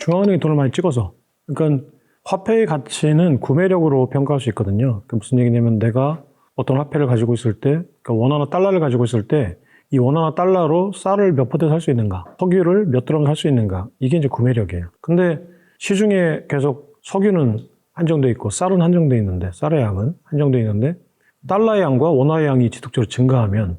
중앙은행이 돈을 많이 찍어서. 그러니까 화폐의 가치는 구매력으로 평가할 수 있거든요. 그 무슨 얘기냐면 내가 어떤 화폐를 가지고 있을 때, 그러니까 원화나 달러를 가지고 있을 때 이 원화나 달러로 쌀을 몇 포대 살 수 있는가, 석유를 몇 드럼 살 수 있는가, 이게 이제 구매력이에요. 근데 시중에 계속 석유는 한정돼 있고 쌀은 한정돼 있는데, 쌀의 양은 한정돼 있는데 달러의 양과 원화의 양이 지속적으로 증가하면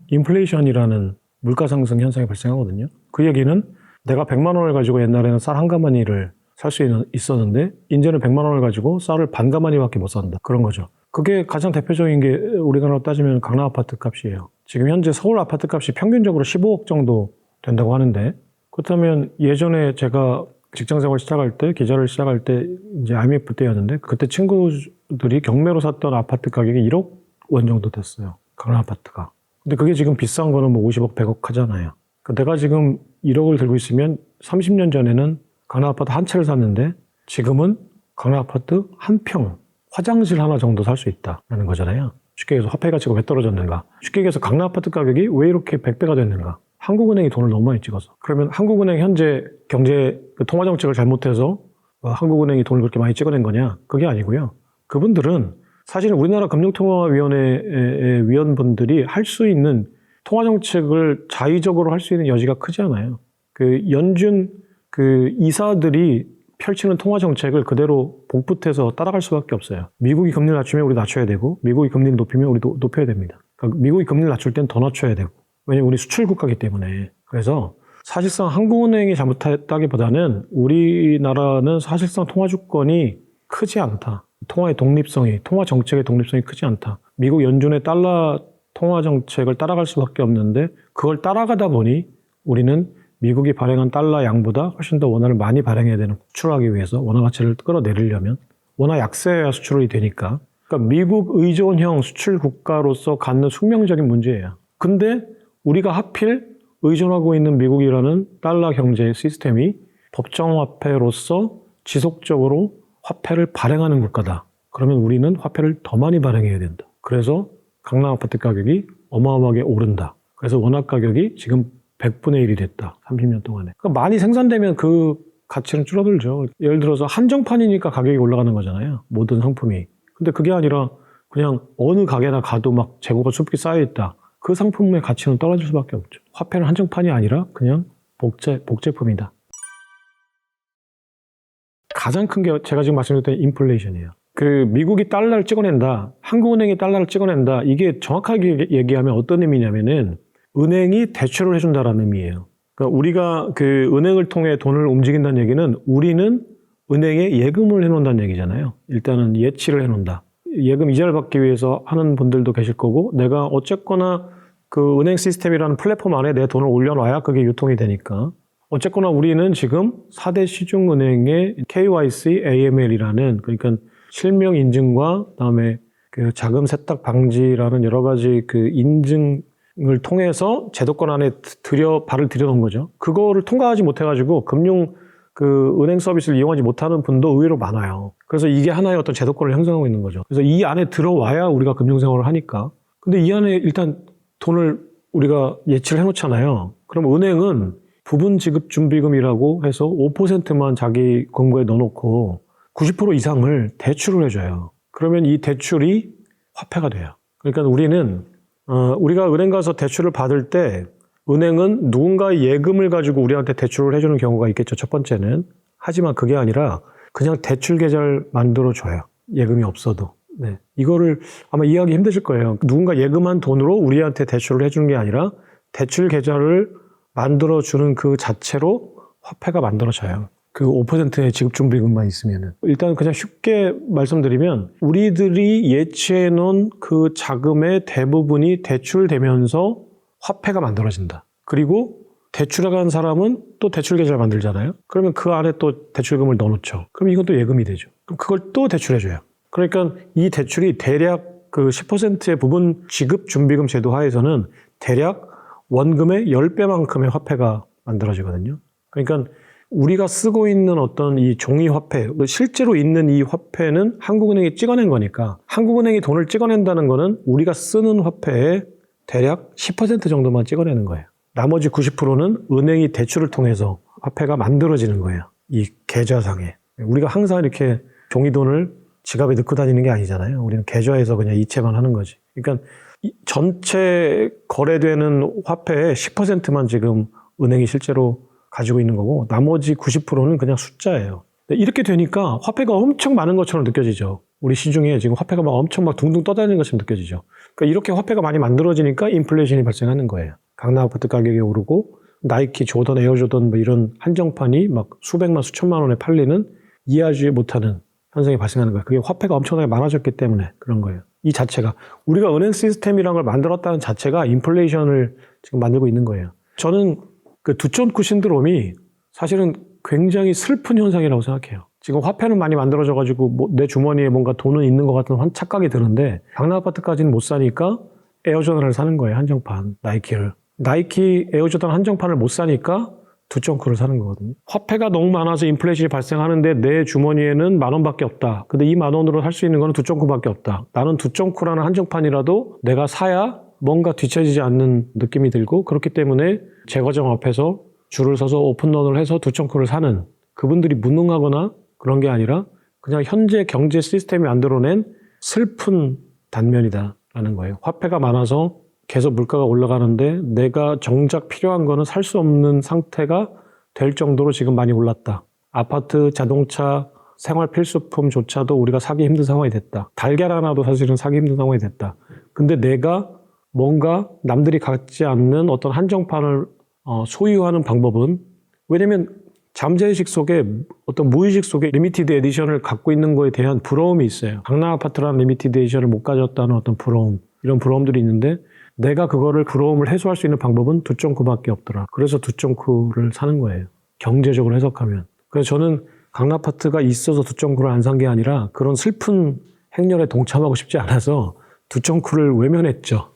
인플레이션이라는 물가 상승 현상이 발생하거든요. 그 얘기는 내가 100만 원을 가지고 옛날에는 쌀 한 가마니를 살 수 있었는데 이제는 100만 원을 가지고 쌀을 반 가마니밖에 못 산다. 그런 거죠. 그게 가장 대표적인 게 우리나라로 따지면 강남 아파트 값이에요. 지금 현재 서울 아파트 값이 평균적으로 15억 정도 된다고 하는데, 그렇다면 예전에 제가 직장생활 시작할 때, 기자를 시작할 때 이제 IMF 때였는데 그때 친구들이 경매로 샀던 아파트 가격이 1억 원 정도 됐어요. 강남 아파트가. 근데 그게 지금 비싼 거는 뭐 50억, 100억 하잖아요. 그러니까 내가 지금 1억을 들고 있으면 30년 전에는 강남 아파트 한 채를 샀는데 지금은 강남 아파트 한 평, 화장실 하나 정도 살 수 있다는 거잖아요. 쉽게 얘기해서 화폐 가치가 왜 떨어졌는가? 쉽게 얘기해서 강남 아파트 가격이 왜 이렇게 100배가 됐는가? 한국은행이 돈을 너무 많이 찍어서. 그러면 한국은행 현재 경제 통화 정책을 잘못해서 한국은행이 돈을 그렇게 많이 찍어낸 거냐? 그게 아니고요. 그분들은 사실은 우리나라 금융통화위원회의 위원분들이 할 수 있는 통화 정책을 자의적으로 할 수 있는 여지가 크지 않아요. 그 연준 그 이사들이 펼치는 통화 정책을 그대로 복붙해서 따라갈 수밖에 없어요. 미국이 금리를 낮추면 우리 낮춰야 되고, 미국이 금리를 높이면 우리도 높여야 됩니다. 그러니까 미국이 금리를 낮출 땐 더 낮춰야 되고, 왜냐면 우리 수출 국가이기 때문에. 그래서 사실상 한국은행이 잘못했다기보다는 우리나라는 사실상 통화 주권이 크지 않다. 통화의 독립성이, 통화 정책의 독립성이 크지 않다. 미국 연준의 달러 통화 정책을 따라갈 수밖에 없는데 그걸 따라가다 보니 우리는 미국이 발행한 달러 양보다 훨씬 더 원화를 많이 발행해야 되는, 수출하기 위해서 원화 가치를 끌어내리려면 원화 약세여야 수출이 되니까. 그러니까 미국 의존형 수출 국가로서 갖는 숙명적인 문제예요. 근데 우리가 하필 의존하고 있는 미국이라는 달러 경제 시스템이 법정화폐로서 지속적으로 화폐를 발행하는 국가다. 그러면 우리는 화폐를 더 많이 발행해야 된다. 그래서 강남 아파트 가격이 어마어마하게 오른다. 그래서 원화 가격이 지금 100분의 1이 됐다. 30년 동안에. 그러니까 많이 생산되면 그 가치는 줄어들죠. 예를 들어서 한정판이니까 가격이 올라가는 거잖아요. 모든 상품이. 근데 그게 아니라 그냥 어느 가게나 가도 막 재고가 수북히 쌓여있다. 그 상품의 가치는 떨어질 수밖에 없죠. 화폐는 한정판이 아니라 그냥 복제품이다. 가장 큰 게 제가 지금 말씀드렸던 인플레이션이에요. 그 미국이 달러를 찍어낸다, 한국은행이 달러를 찍어낸다, 이게 정확하게 얘기하면 어떤 의미냐면은 은행이 대출을 해준다라는 의미예요. 그러니까 우리가 그 은행을 통해 돈을 움직인다는 얘기는 우리는 은행에 예금을 해놓는다는 얘기잖아요. 일단은 예치를 해놓는다. 예금 이자를 받기 위해서 하는 분들도 계실 거고, 내가 어쨌거나 그 은행 시스템이라는 플랫폼 안에 내 돈을 올려놔야 그게 유통이 되니까. 어쨌거나 우리는 지금 4대 시중은행의 KYC, AML이라는, 그러니까 실명 인증과 그다음에 그 자금 세탁 방지라는 여러 가지 그 인증을 통해서 제도권 안에 발을 들여놓은 거죠. 그거를 통과하지 못해가지고 은행 서비스를 이용하지 못하는 분도 의외로 많아요. 그래서 이게 하나의 어떤 제도권을 형성하고 있는 거죠. 그래서 이 안에 들어와야 우리가 금융생활을 하니까. 근데 이 안에 일단 돈을 우리가 예치를 해놓잖아요. 그럼 은행은 부분 지급 준비금이라고 해서 5%만 자기 금고에 넣어놓고 90% 이상을 대출을 해줘요. 그러면 이 대출이 화폐가 돼요. 그러니까 우리는 우리가 은행 가서 대출을 받을 때 은행은 누군가의 예금을 가지고 우리한테 대출을 해주는 경우가 있겠죠. 첫 번째는. 하지만 그게 아니라 그냥 대출 계좌를 만들어줘요. 예금이 없어도. 네. 이거를 아마 이해하기 힘드실 거예요. 누군가 예금한 돈으로 우리한테 대출을 해주는 게 아니라 대출 계좌를 만들어주는 그 자체로 화폐가 만들어져요. 그 5%의 지급준비금만 있으면은. 일단 그냥 쉽게 말씀드리면 우리들이 예치해 놓은 그 자금의 대부분이 대출되면서 화폐가 만들어진다. 그리고 대출해간 사람은 또 대출 계좌를 만들잖아요. 그러면 그 안에 또 대출금을 넣어놓죠. 그럼 이건 또 예금이 되죠. 그럼 그걸 또 대출해줘요. 그러니까 이 대출이 대략 그 10%의 부분 지급준비금 제도 하에서는 대략 원금의 10배만큼의 화폐가 만들어지거든요. 그러니까 우리가 쓰고 있는 어떤 이 종이 화폐, 실제로 있는 이 화폐는 한국은행이 찍어낸 거니까 한국은행이 돈을 찍어낸다는 거는 우리가 쓰는 화폐의 대략 10% 정도만 찍어내는 거예요. 나머지 90%는 은행이 대출을 통해서 화폐가 만들어지는 거예요. 이 계좌상에. 우리가 항상 이렇게 종이돈을 지갑에 넣고 다니는 게 아니잖아요. 우리는 계좌에서 그냥 이체만 하는 거지. 그러니까 전체 거래되는 화폐의 10%만 지금 은행이 실제로 가지고 있는 거고 나머지 90%는 그냥 숫자예요. 이렇게 되니까 화폐가 엄청 많은 것처럼 느껴지죠. 우리 시중에 지금 화폐가 막 엄청 막 둥둥 떠다니는 것처럼 느껴지죠. 그러니까 이렇게 화폐가 많이 만들어지니까 인플레이션이 발생하는 거예요. 강남 아파트 가격이 오르고 나이키, 조던, 에어조던 뭐 이런 한정판이 막 수백만, 수천만 원에 팔리는 이해하지 못하는 현상이 발생하는 거예요. 그게 화폐가 엄청나게 많아졌기 때문에 그런 거예요. 이 자체가 우리가 은행 시스템이라는 걸 만들었다는 자체가 인플레이션을 지금 만들고 있는 거예요. 저는 그 두점크 신드롬이 사실은 굉장히 슬픈 현상이라고 생각해요. 지금 화폐는 많이 만들어져가지고 뭐 내 주머니에 뭔가 돈은 있는 것 같은 착각이 드는데 강남 아파트까지는 못 사니까 에어조던을 사는 거예요. 한정판 나이키를. 나이키 에어조던 한정판을 못 사니까 두점크를 사는 거거든요. 화폐가 너무 많아서 인플레이션이 발생하는데 내 주머니에는 10,000원밖에 없다. 근데 이 10,000원으로 살 수 있는 거는 두점크밖에 없다. 나는 두점크라는 한정판이라도 내가 사야 뭔가 뒤처지지 않는 느낌이 들고 그렇기 때문에 제과점 앞에서 줄을 서서 오픈런을 해서 두점크를 사는 그분들이 무능하거나 그런 게 아니라 그냥 현재 경제 시스템이 만들어낸 슬픈 단면이다라는 거예요. 화폐가 많아서 계속 물가가 올라가는데 내가 정작 필요한 거는 살 수 없는 상태가 될 정도로 지금 많이 올랐다. 아파트, 자동차, 생활 필수품조차도 우리가 사기 힘든 상황이 됐다. 달걀 하나도 사실은 사기 힘든 상황이 됐다. 근데 내가 뭔가 남들이 갖지 않는 어떤 한정판을 소유하는 방법은 왜냐면 잠재의식 속에 어떤 무의식 속에 리미티드 에디션을 갖고 있는 거에 대한 부러움이 있어요. 강남 아파트라는 리미티드 에디션을 못 가졌다는 어떤 부러움, 이런 부러움들이 있는데 내가 그거를 부러움을 해소할 수 있는 방법은 두점크밖에 없더라. 그래서 두점크를 사는 거예요. 경제적으로 해석하면. 그래서 저는 강남 아파트가 있어서 두점크를 안 산 게 아니라 그런 슬픈 행렬에 동참하고 싶지 않아서 두점크를 외면했죠.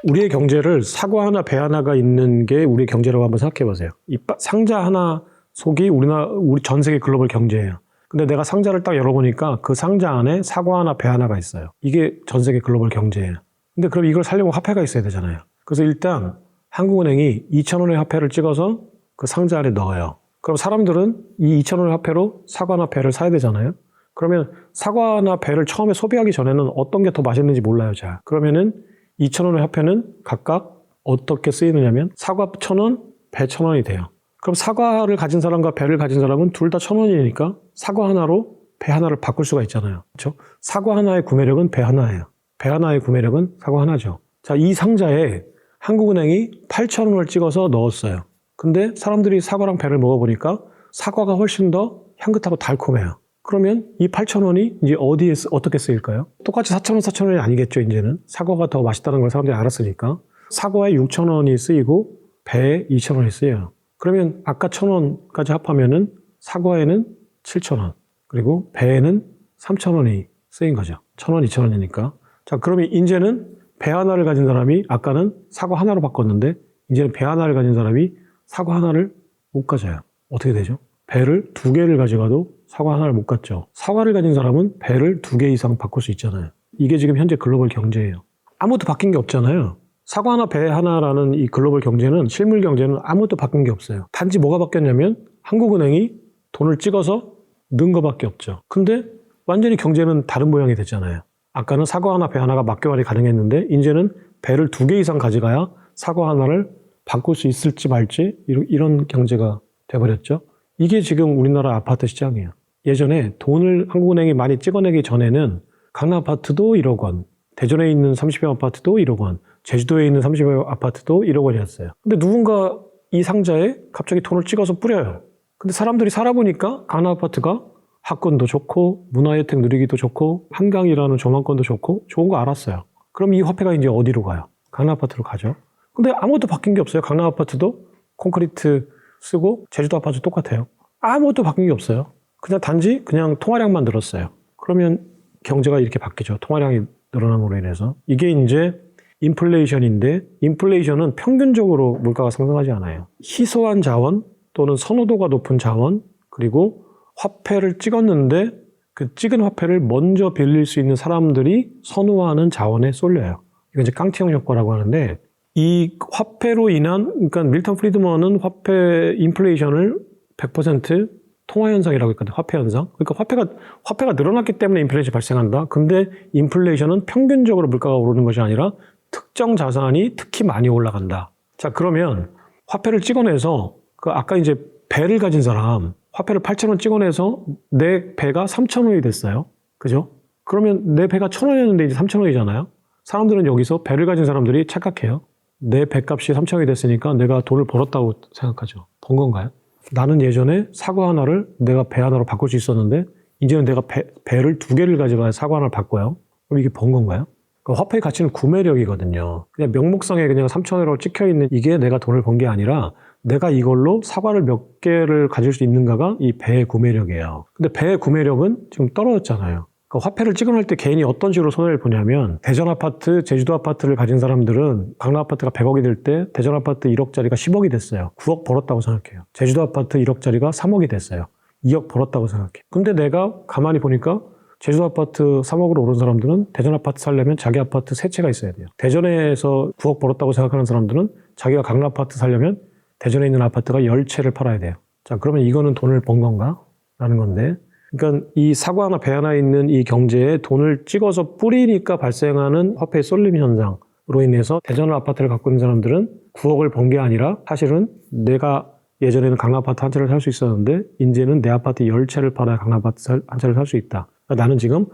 우리의 경제를 사과 하나 배 하나가 있는 게 우리의 경제라고 한번 생각해 보세요. 이 상자 하나 속이 우리 전 세계 글로벌 경제예요. 근데 내가 상자를 딱 열어보니까 그 상자 안에 사과 하나 배 하나가 있어요. 이게 전 세계 글로벌 경제예요. 근데 그럼 이걸 사려면 화폐가 있어야 되잖아요. 그래서 일단 한국은행이 2,000원의 화폐를 찍어서 그 상자 안에 넣어요. 그럼 사람들은 이 2,000원의 화폐로 사과나 배를 사야 되잖아요. 그러면 사과나 배를 처음에 소비하기 전에는 어떤 게 더 맛있는지 몰라요. 자, 그러면은 2,000원의 화폐는 각각 어떻게 쓰이느냐면 사과 1,000원, 배 1,000원이 돼요. 그럼 사과를 가진 사람과 배를 가진 사람은 둘 다 1,000원이니까 사과 하나로 배 하나를 바꿀 수가 있잖아요. 그렇죠? 사과 하나의 구매력은 배 하나예요. 배 하나의 구매력은 사과 하나죠. 자, 이 상자에 한국은행이 8,000원을 찍어서 넣었어요. 근데 사람들이 사과랑 배를 먹어보니까 사과가 훨씬 더 향긋하고 달콤해요. 그러면 이 8,000원이 이제 어디에 어떻게 쓰일까요? 똑같이 4,000원, 4,000원이 아니겠죠, 이제는. 사과가 더 맛있다는 걸 사람들이 알았으니까. 사과에 6,000원이 쓰이고 배에 2,000원이 쓰여요. 그러면 아까 1,000원까지 합하면은 사과에는 7,000원, 그리고 배에는 3,000원이 쓰인 거죠. 1,000원, 2,000원이니까. 자, 그러면 이제는 배 하나를 가진 사람이 아까는 사과 하나로 바꿨는데 이제는 배 하나를 가진 사람이 사과 하나를 못 가져요. 어떻게 되죠? 배를 2개를 가져가도 사과 하나를 못 갖죠. 사과를 가진 사람은 배를 2개 이상 바꿀 수 있잖아요. 이게 지금 현재 글로벌 경제예요. 아무것도 바뀐 게 없잖아요. 사과 하나, 배 하나라는 이 글로벌 경제는, 실물 경제는 아무것도 바뀐 게 없어요. 단지 뭐가 바뀌었냐면 한국은행이 돈을 찍어서 넣은 거밖에 없죠. 근데 완전히 경제는 다른 모양이 됐잖아요. 아까는 사과 하나, 배 하나가 맞교환이 가능했는데 이제는 배를 2개 이상 가져가야 사과 하나를 바꿀 수 있을지 말지 이런 경제가 돼버렸죠. 이게 지금 우리나라 아파트 시장이에요. 예전에 돈을 한국은행이 많이 찍어내기 전에는 강남 아파트도 1억 원, 대전에 있는 30여 아파트도 1억 원, 제주도에 있는 30여 아파트도 1억 원이었어요. 근데 누군가 이 상자에 갑자기 돈을 찍어서 뿌려요. 근데 사람들이 살아보니까 강남 아파트가 학군도 좋고 문화혜택 누리기도 좋고 한강이라는 조망권도 좋고 좋은 거 알았어요. 그럼 이 화폐가 이제 어디로 가요? 강남 아파트로 가죠. 근데 아무것도 바뀐 게 없어요. 강남 아파트도 콘크리트 쓰고 제주도 아파트 똑같아요. 아무것도 바뀐 게 없어요. 그냥 단지 그냥 통화량만 늘었어요. 그러면 경제가 이렇게 바뀌죠. 통화량이 늘어남으로 인해서. 이게 이제 인플레이션인데 인플레이션은 평균적으로 물가가 상승하지 않아요. 희소한 자원 또는 선호도가 높은 자원 그리고 화폐를 찍었는데 그 찍은 화폐를 먼저 빌릴 수 있는 사람들이 선호하는 자원에 쏠려요. 이건 이제 깡티형 효과라고 하는데 이 화폐로 인한, 그러니까 밀턴 프리드먼은 화폐 인플레이션을 100% 통화 현상이라고 했거든요. 화폐 현상. 그러니까 화폐가 늘어났기 때문에 인플레이션이 발생한다. 근데 인플레이션은 평균적으로 물가가 오르는 것이 아니라 특정 자산이 특히 많이 올라간다. 자, 그러면 화폐를 찍어내서 아까 이제 배를 가진 사람, 화폐를 8,000원 찍어내서 내 배가 3,000원이 됐어요. 그죠? 그러면 내 배가 1,000원이었는데 이제 3,000원이잖아요. 사람들은 여기서 배를 가진 사람들이 착각해요. 내 배값이 3,000원이 됐으니까 내가 돈을 벌었다고 생각하죠. 번 건가요? 나는 예전에 사과 하나를 내가 배 하나로 바꿀 수 있었는데 이제는 내가 배를 2개를 가져가야 사과 하나를 바꿔요. 그럼 이게 번 건가요? 화폐의 가치는 구매력이거든요. 그냥 명목상에 그냥 3,000원으로 찍혀있는 이게 내가 돈을 번 게 아니라 내가 이걸로 사과를 몇 개를 가질 수 있는가가 이 배의 구매력이에요. 근데 배의 구매력은 지금 떨어졌잖아요. 그러니까 화폐를 찍어낼 때 개인이 어떤 식으로 손해를 보냐면 대전 아파트, 제주도 아파트를 가진 사람들은 강남 아파트가 100억이 될 때 대전 아파트 1억짜리가 10억이 됐어요. 9억 벌었다고 생각해요. 제주도 아파트 1억짜리가 3억이 됐어요. 2억 벌었다고 생각해요. 근데 내가 가만히 보니까 제주도 아파트 3억으로 오른 사람들은 대전 아파트 살려면 자기 아파트 3채가 있어야 돼요. 대전에서 9억 벌었다고 생각하는 사람들은 자기가 강남 아파트 살려면 대전에 있는 아파트가 10채를 팔아야 돼요. 자, 그러면 이거는 돈을 번 건가? 라는 건데, 그러니까 이 사과 하나 배 하나 있는 이 경제에 돈을 찍어서 뿌리니까 발생하는 화폐의 쏠림 현상으로 인해서 대전 아파트를 갖고 있는 사람들은 9억을 번 게 아니라 사실은 내가 예전에는 강남 아파트 한 채를 살 수 있었는데 이제는 내 아파트 10채를 팔아야 강남 아파트 한 채를 살 수 있다. 그러니까 나는 지금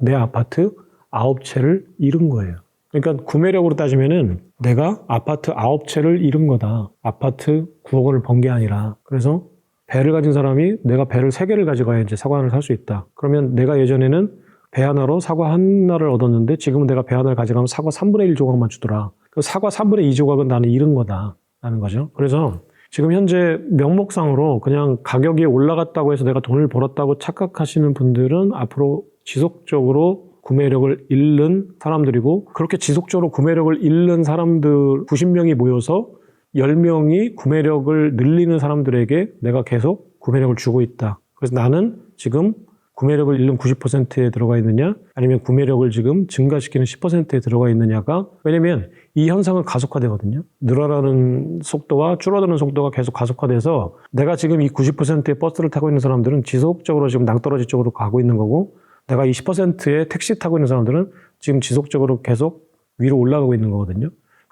내 아파트 9채를 잃은 거예요. 그러니까 구매력으로 따지면은 내가 아파트 9채를 잃은 거다. 아파트 9억 원을 번 게 아니라. 그래서 배를 가진 사람이 내가 배를 3개를 가져가야 이제 사과 하나를 살 수 있다. 그러면 내가 예전에는 배 하나로 사과 하나를 얻었는데 지금은 내가 배 하나를 가져가면 사과 3분의 1 조각만 주더라. 그 사과 3분의 2 조각은 나는 잃은 거다라는 거죠. 그래서 지금 현재 명목상으로 그냥 가격이 올라갔다고 해서 내가 돈을 벌었다고 착각하시는 분들은 앞으로 지속적으로 구매력을 잃는 사람들이고, 그렇게 지속적으로 구매력을 잃는 사람들 90명이 모여서 10명이 구매력을 늘리는 사람들에게 내가 계속 구매력을 주고 있다. 그래서 나는 지금 구매력을 잃는 90%에 들어가 있느냐, 아니면 구매력을 지금 증가시키는 10%에 들어가 있느냐가, 왜냐면 이 현상은 가속화되거든요. 늘어나는 속도와 줄어드는 속도가 계속 가속화돼서 내가 지금 이 90%의 버스를 타고 있는 사람들은 지속적으로 지금 낭떠러지 쪽으로 가고 있는 거고, 내가 이 10%의 택시 타고 있는 사람들은 지금 지속적으로 계속 위로 올라가고 있는 거거든요.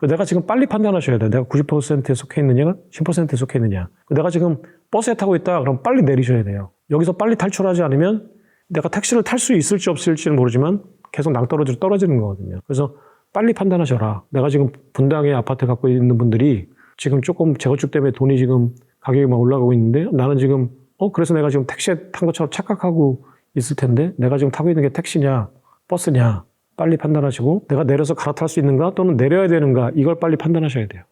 내가 지금 빨리 판단하셔야 돼요. 내가 90%에 속해 있느냐, 10%에 속해 있느냐. 내가 지금 버스에 타고 있다, 그럼 빨리 내리셔야 돼요. 여기서 빨리 탈출하지 않으면 내가 택시를 탈 수 있을지 없을지는 모르지만 계속 낭떠러지로 떨어지는 거거든요. 그래서 빨리 판단하셔라. 내가 지금 분당에 아파트 갖고 있는 분들이 지금 조금 재건축 때문에 돈이 지금 가격이 막 올라가고 있는데, 나는 지금 그래서 내가 지금 택시에 탄 것처럼 착각하고 있을 텐데 내가 지금 타고 있는 게 택시냐 버스냐, 빨리 판단하시고 내가 내려서 갈아탈 수 있는가 또는 내려야 되는가, 이걸 빨리 판단하셔야 돼요.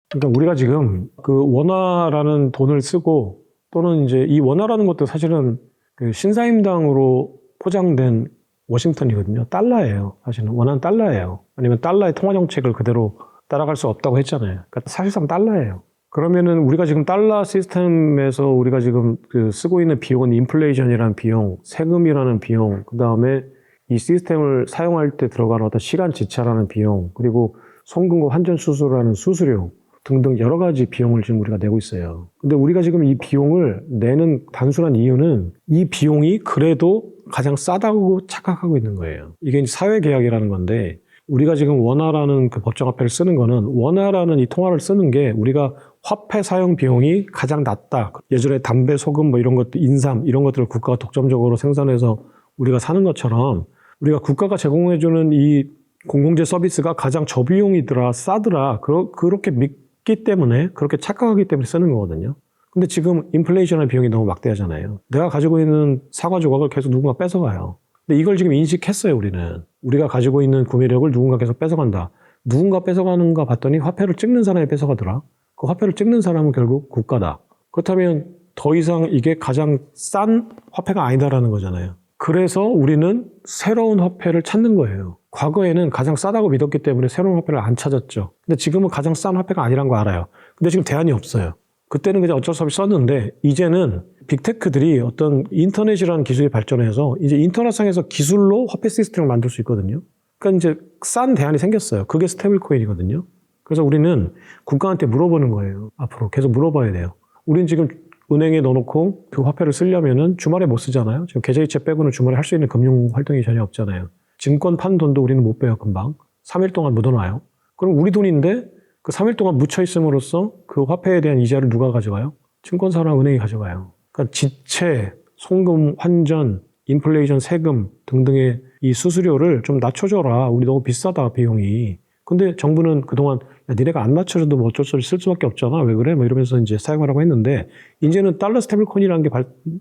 그러니까 우리가 지금 그 원화라는 돈을 쓰고, 또는 이제 이 원화라는 것도 사실은 그 신사임당으로 포장된 워싱턴이거든요. 달러예요. 사실은 원화는 달러예요. 아니면 달러의 통화 정책을 그대로 따라갈 수 없다고 했잖아요. 그러니까 사실상 달러예요. 그러면은 우리가 지금 달러 시스템에서 우리가 지금 그 쓰고 있는 비용은 인플레이션이라는 비용, 세금이라는 비용, 그 다음에 이 시스템을 사용할 때 들어가는 어떤 시간 지차라는 비용, 그리고 송금과 환전 수수료라는 수수료 등등 여러 가지 비용을 지금 우리가 내고 있어요. 근데 우리가 지금 이 비용을 내는 단순한 이유는 이 비용이 그래도 가장 싸다고 착각하고 있는 거예요. 이게 이제 사회계약이라는 건데, 우리가 지금 원화라는 그 법정화폐를 쓰는 거는, 원화라는 이 통화를 쓰는 게 우리가 화폐 사용 비용이 가장 낮다. 예전에 담배, 소금 뭐 이런 것들, 인삼 이런 것들을 국가가 독점적으로 생산해서 우리가 사는 것처럼, 우리가 국가가 제공해주는 이 공공재 서비스가 가장 저비용이더라, 싸더라, 그렇게 믿기 때문에, 그렇게 착각하기 때문에 쓰는 거거든요. 근데 지금 인플레이션의 비용이 너무 막대하잖아요. 내가 가지고 있는 사과 조각을 계속 누군가 뺏어가요. 근데 이걸 지금 인식했어요, 우리는. 우리가 가지고 있는 구매력을 누군가 계속 뺏어간다. 누군가 뺏어가는가 봤더니 화폐를 찍는 사람이 뺏어가더라. 그 화폐를 찍는 사람은 결국 국가다. 그렇다면 더 이상 이게 가장 싼 화폐가 아니다라는 거잖아요. 그래서 우리는 새로운 화폐를 찾는 거예요. 과거에는 가장 싸다고 믿었기 때문에 새로운 화폐를 안 찾았죠. 근데 지금은 가장 싼 화폐가 아니란 거 알아요. 근데 지금 대안이 없어요. 그때는 그냥 어쩔 수 없이 썼는데, 이제는 빅테크들이 어떤 인터넷이라는 기술이 발전해서 이제 인터넷상에서 기술로 화폐 시스템을 만들 수 있거든요. 그러니까 이제 싼 대안이 생겼어요. 그게 스테이블 코인이거든요. 그래서 우리는 국가한테 물어보는 거예요. 앞으로 계속 물어봐야 돼요. 우리는 지금 은행에 넣어놓고 그 화폐를 쓰려면은 주말에 못 쓰잖아요. 지금 계좌이체 빼고는 주말에 할 수 있는 금융 활동이 전혀 없잖아요. 증권 판 돈도 우리는 못 빼요, 금방. 3일 동안 묻어놔요. 그럼 우리 돈인데 그 3일 동안 묻혀 있음으로써 그 화폐에 대한 이자를 누가 가져가요? 증권사나 은행이 가져가요. 그러니까 지체, 송금, 환전, 인플레이션, 세금 등등의 이 수수료를 좀 낮춰줘라. 우리 너무 비싸다, 비용이. 근데 정부는 그동안 야, 니네가 안 낮춰줘도 뭐 어쩔 수 없이 쓸 수밖에 없잖아. 왜 그래? 뭐 이러면서 이제 사용하라고 했는데 이제는 달러 스테이블코인이라는 게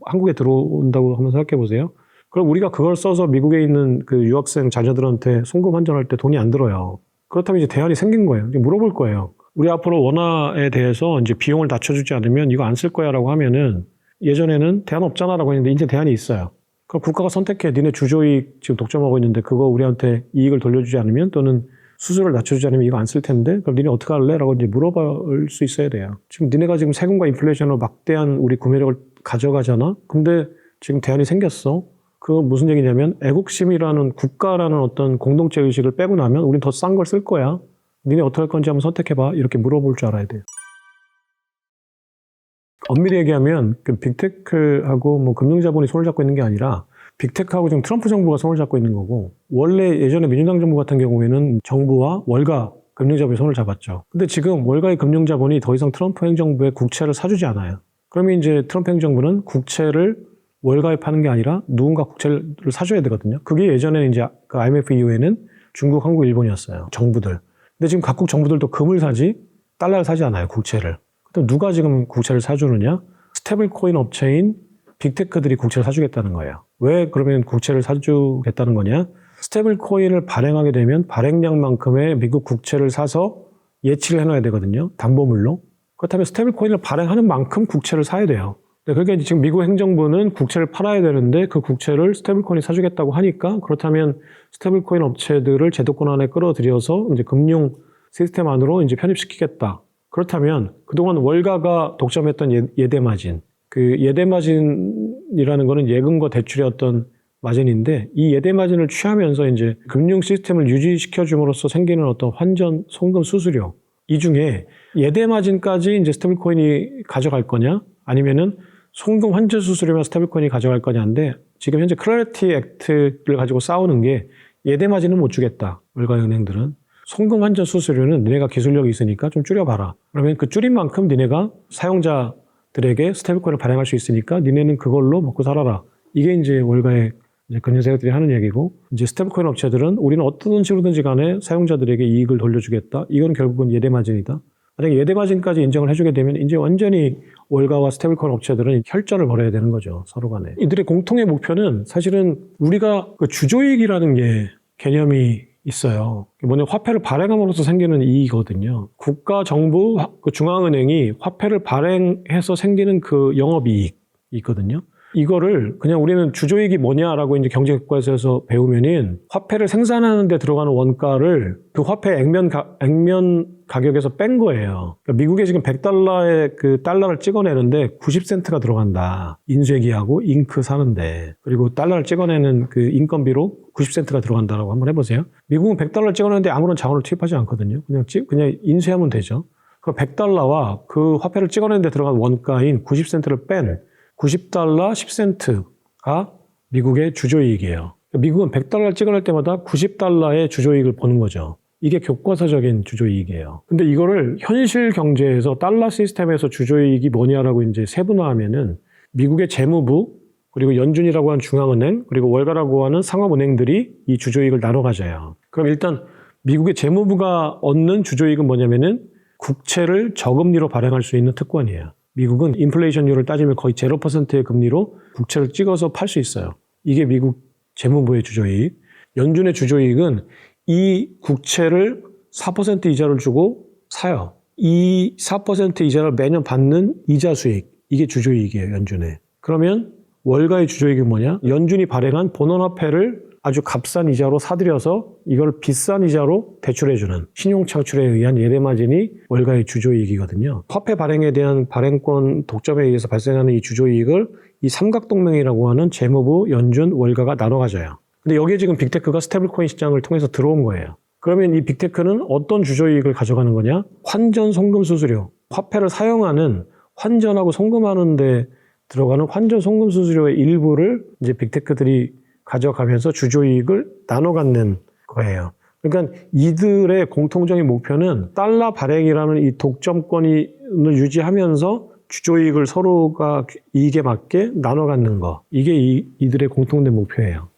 한국에 들어온다고 한번 생각해 보세요. 그럼 우리가 그걸 써서 미국에 있는 그 유학생 자녀들한테 송금 환전할 때 돈이 안 들어요. 그렇다면 이제 대안이 생긴 거예요. 이제 물어볼 거예요. 우리 앞으로 원화에 대해서 이제 비용을 낮춰주지 않으면 이거 안 쓸 거야라고 하면은 예전에는 대안 없잖아라고 했는데 이제 대안이 있어요. 그럼 국가가 선택해. 니네 주조이익 지금 독점하고 있는데 그거 우리한테 이익을 돌려주지 않으면 또는 수수료를 낮춰주지 않으면 이거 안 쓸 텐데 그럼 니네 어떻게 할래? 라고 이제 물어볼 수 있어야 돼요. 지금 니네가 지금 세금과 인플레이션으로 막대한 우리 구매력을 가져가잖아? 근데 지금 대안이 생겼어. 그건 무슨 얘기냐면 애국심이라는 국가라는 어떤 공동체 의식을 빼고 나면 우린 더 싼 걸 쓸 거야. 니네 어떻게 할 건지 한번 선택해봐. 이렇게 물어볼 줄 알아야 돼요. 엄밀히 얘기하면 그 빅테크하고 뭐 금융자본이 손을 잡고 있는 게 아니라 빅테크하고 지금 트럼프 정부가 손을 잡고 있는 거고 원래 예전에 민주당 정부 같은 경우에는 정부와 월가 금융자본이 손을 잡았죠. 근데 지금 월가의 금융자본이 더 이상 트럼프 행정부의 국채를 사주지 않아요. 그러면 이제 트럼프 행정부는 국채를 월가에 파는 게 아니라 누군가 국채를 사줘야 되거든요. 그게 예전에는 이제 그 IMF 이후에는 중국, 한국, 일본이었어요. 정부들. 근데 지금 각국 정부들도 금을 사지 달러를 사지 않아요. 국채를. 그럼 누가 지금 국채를 사주느냐? 스테이블 코인 업체인 빅테크들이 국채를 사주겠다는 거예요. 왜 그러면 국채를 사주겠다는 거냐? 스테이블 코인을 발행하게 되면 발행량만큼의 미국 국채를 사서 예치를 해놔야 되거든요. 담보물로. 그렇다면 스테이블 코인을 발행하는 만큼 국채를 사야 돼요. 그러니까 지금 미국 행정부는 국채를 팔아야 되는데 그 국채를 스테이블 코인이 사주겠다고 하니까 그렇다면 스테이블 코인 업체들을 제도권 안에 끌어들여서 이제 금융 시스템 안으로 이제 편입시키겠다. 그렇다면 그동안 월가가 독점했던 예대 마진, 그 예대 마진이라는 거는 예금과 대출의 어떤 마진인데 이 예대 마진을 취하면서 이제 금융 시스템을 유지시켜 줌으로써 생기는 어떤 환전, 송금 수수료 이 중에 예대 마진까지 이제 스테이블 코인이 가져갈 거냐 아니면은 송금 환전 수수료만 스테이블 코인이 가져갈 거냐인데 지금 현재 클래리티 액트를 가지고 싸우는 게 예대 마진은 못 주겠다. 월가 은행들은. 송금 환전 수수료는 니네가 기술력이 있으니까 좀 줄여봐라. 그러면 그 줄인 만큼 니네가 사용자들에게 스테이블 코인을 발행할 수 있으니까 니네는 그걸로 먹고 살아라. 이게 이제 월가의 금융 세력들이 하는 얘기고 이제 스테이블 코인 업체들은 우리는 어떤 식으로든지 간에 사용자들에게 이익을 돌려주겠다. 이건 결국은 예대 마진이다. 만약에 예대 마진까지 인정을 해주게 되면 이제 완전히 월가와 스테이블 코인 업체들은 혈전을 벌여야 되는 거죠. 서로 간에. 이들의 공통의 목표는 사실은 우리가 그 주조이익이라는 게 개념이 있어요. 뭐냐 화폐를 발행함으로써 생기는 이익이거든요. 국가, 정부, 그 중앙은행이 화폐를 발행해서 생기는 그 영업이익이 있거든요. 이거를 그냥 우리는 주조이익이 뭐냐라고 이제 경제교과서에서 배우면은 화폐를 생산하는 데 들어가는 원가를 그 화폐 액면 가격에서 뺀 거예요. 그러니까 미국에 지금 100달러의 그 달러를 찍어내는데 90센트가 들어간다. 인쇄기하고 잉크 사는데. 그리고 달러를 찍어내는 그 인건비로 90센트가 들어간다라고 한번 해보세요. 미국은 100달러를 찍어내는데 아무런 자원을 투입하지 않거든요. 그냥 인쇄하면 되죠. 그 100달러와 그 화폐를 찍어내는 데 들어간 원가인 90센트를 뺀 90달러 10센트가 미국의 주조이익이에요. 미국은 100달러를 찍어낼 때마다 90달러의 주조이익을 보는 거죠. 이게 교과서적인 주조이익이에요. 근데 이거를 현실 경제에서 달러 시스템에서 주조이익이 뭐냐라고 이제 세분화하면은 미국의 재무부, 그리고 연준이라고 하는 중앙은행, 그리고 월가라고 하는 상업은행들이 이 주조이익을 나눠 가져요. 그럼 일단 미국의 재무부가 얻는 주조이익은 뭐냐면은 국채를 저금리로 발행할 수 있는 특권이에요. 미국은 인플레이션율을 따지면 거의 0%의 금리로 국채를 찍어서 팔 수 있어요. 이게 미국 재무부의 주조이익. 연준의 주조이익은 이 국채를 4% 이자를 주고 사요. 이 4% 이자를 매년 받는 이자 수익. 이게 주조이익이에요, 연준의. 그러면 월가의 주조이익은 뭐냐? 연준이 발행한 본원화폐를 아주 값싼 이자로 사들여서 이걸 비싼 이자로 대출해주는 신용창출에 의한 예대마진이 월가의 주조이익이거든요. 화폐 발행에 대한 발행권 독점에 의해서 발생하는 이 주조이익을 이 삼각동맹이라고 하는 재무부, 연준, 월가가 나눠 가져요. 근데 여기에 지금 빅테크가 스테이블 코인 시장을 통해서 들어온 거예요. 그러면 이 빅테크는 어떤 주저이익을 가져가는 거냐? 환전 송금 수수료, 화폐를 사용하는 환전하고 송금하는 데 들어가는 환전 송금 수수료의 일부를 이제 빅테크들이 가져가면서 주저이익을 나눠 갖는 거예요. 그러니까 이들의 공통적인 목표는 달러 발행이라는 이 독점권을 유지하면서 주저이익을 서로가 이익에 맞게 나눠 갖는 거. 이게 이들의 공통된 목표예요.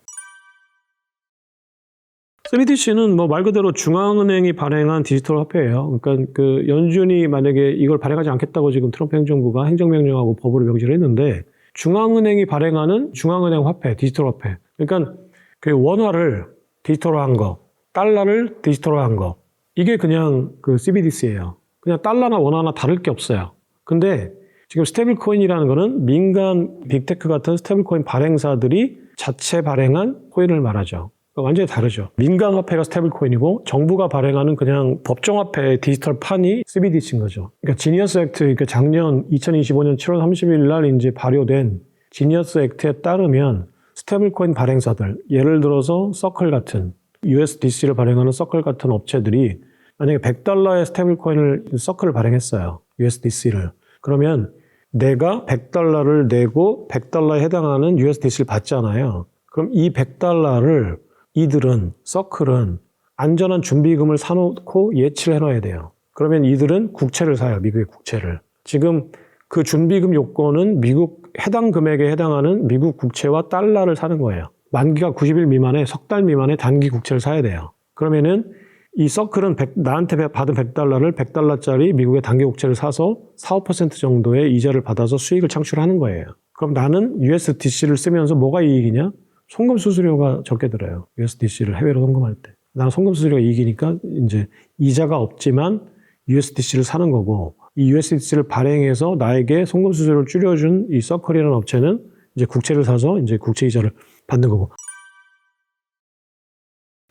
CBDC는 뭐 말 그대로 중앙은행이 발행한 디지털 화폐예요. 그러니까 그 연준이 만약에 이걸 발행하지 않겠다고 지금 트럼프 행정부가 행정명령하고 법으로 명시를 했는데 중앙은행이 발행하는 중앙은행 화폐, 디지털 화폐. 그러니까 그 원화를 디지털화한 거, 달러를 디지털화한 거. 이게 그냥 그 CBDC예요. 그냥 달러나 원화나 다를 게 없어요. 근데 지금 스테이블 코인이라는 거는 민간 빅테크 같은 스테이블 코인 발행사들이 자체 발행한 코인을 말하죠. 완전히 다르죠. 민간 화폐가 스테이블 코인이고 정부가 발행하는 그냥 법정 화폐의 디지털 판이 CBDC인 거죠. 그러니까 지니어스 액트, 그러니까 작년 2025년 7월 30일 날 이제 발효된 지니어스 액트에 따르면 스테이블 코인 발행사들, 예를 들어서 서클 같은 USDC를 발행하는 서클 같은 업체들이 만약에 $100의 스테이블 코인을 서클을 발행했어요. USDC를. 그러면 내가 $100를 내고 $100에 해당하는 USDC를 받잖아요. 그럼 이 $100를 이들은, 서클은 안전한 준비금을 사놓고 예치를 해놔야 돼요. 그러면 이들은 국채를 사요. 미국의 국채를. 지금 그 준비금 요건은 미국 해당 금액에 해당하는 미국 국채와 달러를 사는 거예요. 만기가 90일 미만에 석 달 미만의 단기 국채를 사야 돼요. 그러면은 이 서클은 나한테 받은 $100를 $100짜리 미국의 단기 국채를 사서 4, 5% 정도의 이자를 받아서 수익을 창출하는 거예요. 그럼 나는 USDC를 쓰면서 뭐가 이익이냐? 송금 수수료가 적게 들어요. USDC를 해외로 송금할 때. 나는 송금 수수료가 이익이니까 이제 이자가 없지만 USDC를 사는 거고 이 USDC를 발행해서 나에게 송금 수수료를 줄여준 이 서클이라는 업체는 이제 국채를 사서 이제 국채 이자를 받는 거고.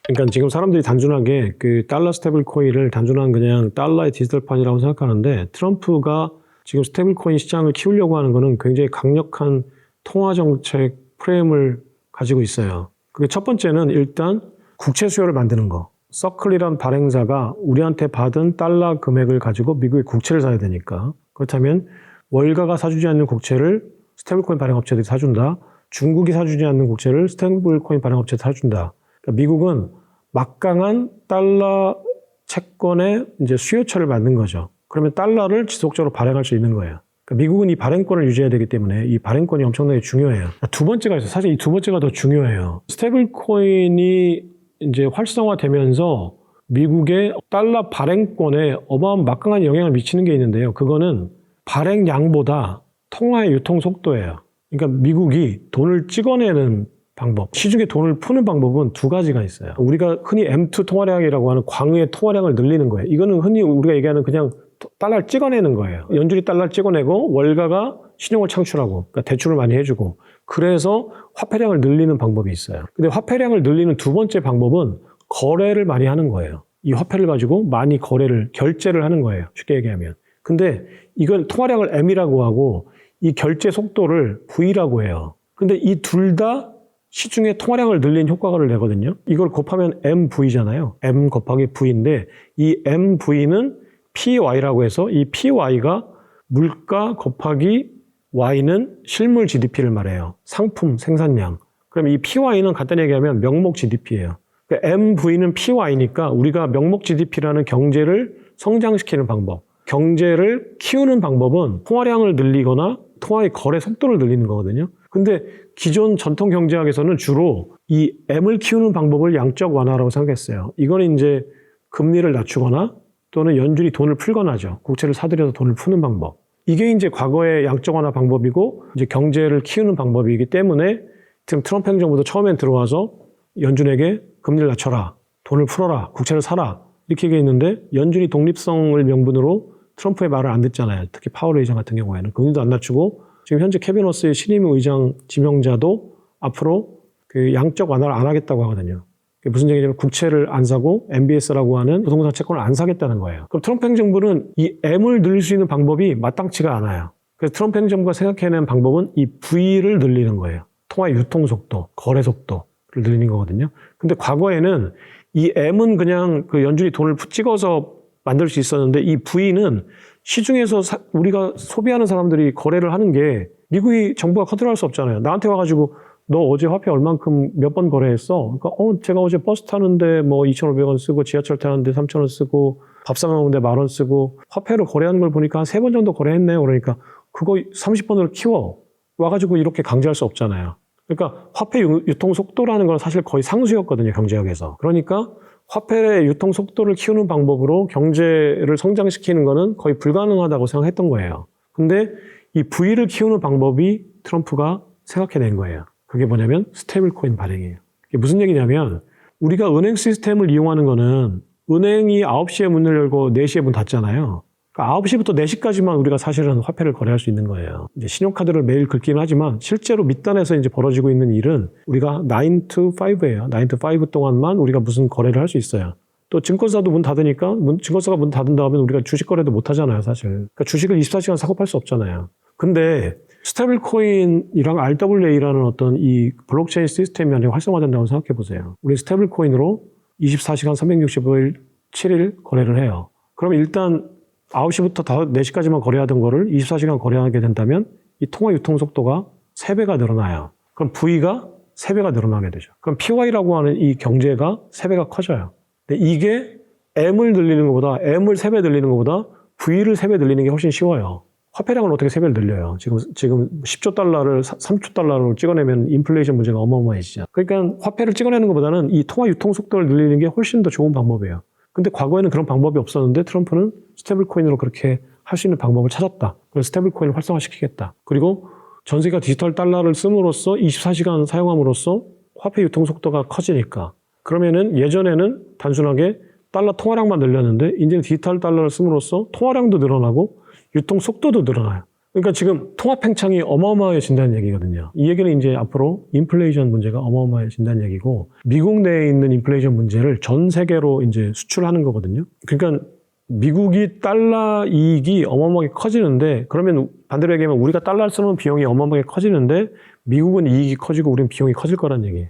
그러니까 지금 사람들이 단순하게 그 달러 스테이블 코인을 단순한 그냥 달러의 디지털판이라고 생각하는데 트럼프가 지금 스테이블 코인 시장을 키우려고 하는 거는 굉장히 강력한 통화 정책 프레임을 가지고 있어요. 그게 첫 번째는 일단 국채 수요를 만드는 거. 서클이란 발행사가 우리한테 받은 달러 금액을 가지고 미국의 국채를 사야 되니까. 그렇다면 월가가 사주지 않는 국채를 스테이블코인 발행업체들이 사준다. 중국이 사주지 않는 국채를 스테이블코인 발행업체들이 사준다. 그러니까 미국은 막강한 달러 채권의 이제 수요처를 만든 거죠. 그러면 달러를 지속적으로 발행할 수 있는 거예요. 미국은 이 발행권을 유지해야 되기 때문에 이 발행권이 엄청나게 중요해요. 두 번째가 있어요. 사실 이 두 번째가 더 중요해요. 스테이블 코인이 이제 활성화되면서 미국의 달러 발행권에 어마어마한 막강한 영향을 미치는 게 있는데요. 그거는 발행량보다 통화의 유통 속도예요. 그러니까 미국이 돈을 찍어내는 방법, 시중에 돈을 푸는 방법은 두 가지가 있어요. 우리가 흔히 M2 통화량이라고 하는 광의 통화량을 늘리는 거예요. 이거는 흔히 우리가 얘기하는 그냥 달러를 찍어내는 거예요. 연준이 달러를 찍어내고 월가가 신용을 창출하고 그러니까 대출을 많이 해주고 그래서 화폐량을 늘리는 방법이 있어요. 근데 화폐량을 늘리는 두 번째 방법은 거래를 많이 하는 거예요. 이 화폐를 가지고 많이 결제를 하는 거예요. 쉽게 얘기하면. 근데 이건 통화량을 M이라고 하고 이 결제 속도를 V라고 해요. 근데 이 둘 다 시중에 통화량을 늘린 효과를 내거든요. 이걸 곱하면 MV잖아요. M 곱하기 V인데 이 MV는 PY라고 해서 이 PY가 물가 곱하기 Y는 실물 GDP를 말해요. 상품 생산량. 그럼 이 PY는 간단히 얘기하면 명목 GDP예요. 그러니까 MV는 PY니까 우리가 명목 GDP라는 경제를 성장시키는 방법, 경제를 키우는 방법은 통화량을 늘리거나 통화의 거래 속도를 늘리는 거거든요. 근데 기존 전통 경제학에서는 주로 이 M을 키우는 방법을 양적 완화라고 생각했어요. 이건 이제 금리를 낮추거나 또는 연준이 돈을 풀거나죠. 국채를 사들여서 돈을 푸는 방법. 이게 이제 과거의 양적 완화 방법이고 이제 경제를 키우는 방법이기 때문에 지금 트럼프 행정부도 처음엔 들어와서 연준에게 금리를 낮춰라, 돈을 풀어라, 국채를 사라 이렇게 얘기했는데 연준이 독립성을 명분으로 트럼프의 말을 안 듣잖아요. 특히 파월 의장 같은 경우에는 금리도 안 낮추고 지금 현재 캐비너스의 신임 의장 지명자도 앞으로 그 양적 완화를 안 하겠다고 하거든요. 무슨 얘기냐면 국채를 안 사고 MBS라고 하는 부동산 채권을 안 사겠다는 거예요. 그럼 트럼프 행정부는 이 M을 늘릴 수 있는 방법이 마땅치가 않아요. 그래서 트럼프 행정부가 생각해낸 방법은 이 V를 늘리는 거예요. 통화 유통 속도, 거래 속도. 늘리는 거거든요. 근데 과거에는 이 M은 그냥 그 연준이 돈을 찍어서 만들 수 있었는데 이 V는 시중에서 우리가 소비하는 사람들이 거래를 하는 게 미국이 정부가 컨트롤할 수 없잖아요. 나한테 와가지고 너 어제 화폐 얼만큼 몇 번 거래했어? 그러니까 제가 어제 버스 타는데 뭐 2,500원 쓰고 지하철 타는데 3,000원 쓰고 밥 사 먹는데 10,000원 쓰고 화폐로 거래하는 걸 보니까 한 3번 정도 거래했네요. 그러니까 그거 30번으로 키워. 와가지고 이렇게 강제할 수 없잖아요. 그러니까 화폐 유통 속도라는 건 사실 거의 상수였거든요. 경제학에서. 그러니까 화폐의 유통 속도를 키우는 방법으로 경제를 성장시키는 거는 거의 불가능하다고 생각했던 거예요. 근데 이 V를 키우는 방법이 트럼프가 생각해낸 거예요. 그게 뭐냐면 스테이블 코인 발행이에요. 이게 무슨 얘기냐면 우리가 은행 시스템을 이용하는 거는 은행이 9시에 문을 열고 4시에 문 닫잖아요. 그러니까 9시부터 4시까지만 우리가 사실은 화폐를 거래할 수 있는 거예요. 이제 신용카드를 매일 긁기는 하지만 실제로 밑단에서 이제 벌어지고 있는 일은 우리가 9 to 5예요. 9 to 5 동안만 우리가 무슨 거래를 할 수 있어요. 또 증권사도 문 닫으니까 증권사가 문 닫은 다음에 우리가 주식 거래도 못 하잖아요, 사실. 그러니까 주식을 24시간 사고 팔 수 없잖아요. 근데 스테이블 코인이랑 RWA라는 어떤 이 블록체인 시스템이 아니라 활성화된다고 생각해 보세요. 우리 스테이블 코인으로 24시간 365일 7일 거래를 해요. 그럼 일단 9시부터 4시까지만 거래하던 거를 24시간 거래하게 된다면 이 통화 유통 속도가 3배가 늘어나요. 그럼 V가 3배가 늘어나게 되죠. 그럼 PY라고 하는 이 경제가 3배가 커져요. 근데 이게 M을 늘리는 것보다 M을 3배 늘리는 것보다 V를 3배 늘리는 게 훨씬 쉬워요. 화폐량을 어떻게 3배를 늘려요? 지금 10조 달러를 3조 달러로 찍어내면 인플레이션 문제가 어마어마해지죠. 그러니까 화폐를 찍어내는 것보다는 이 통화 유통 속도를 늘리는 게 훨씬 더 좋은 방법이에요. 근데 과거에는 그런 방법이 없었는데 트럼프는 스테이블 코인으로 그렇게 할 수 있는 방법을 찾았다. 그래서 스테이블 코인을 활성화시키겠다. 그리고 전 세계가 디지털 달러를 씀으로써 24시간 사용함으로써 화폐 유통 속도가 커지니까. 그러면은 예전에는 단순하게 달러 통화량만 늘렸는데 이제는 디지털 달러를 씀으로써 통화량도 늘어나고 유통 속도도 늘어나요. 그러니까 지금 통합 팽창이 어마어마해진다는 얘기거든요. 이 얘기는 이제 앞으로 인플레이션 문제가 어마어마해진다는 얘기고 미국 내에 있는 인플레이션 문제를 전 세계로 이제 수출하는 거거든요. 그러니까 미국이 달러 이익이 어마어마하게 커지는데 그러면 반대로 얘기하면 우리가 달러를 쓰는 비용이 어마어마하게 커지는데 미국은 이익이 커지고 우리는 비용이 커질 거란 얘기예요.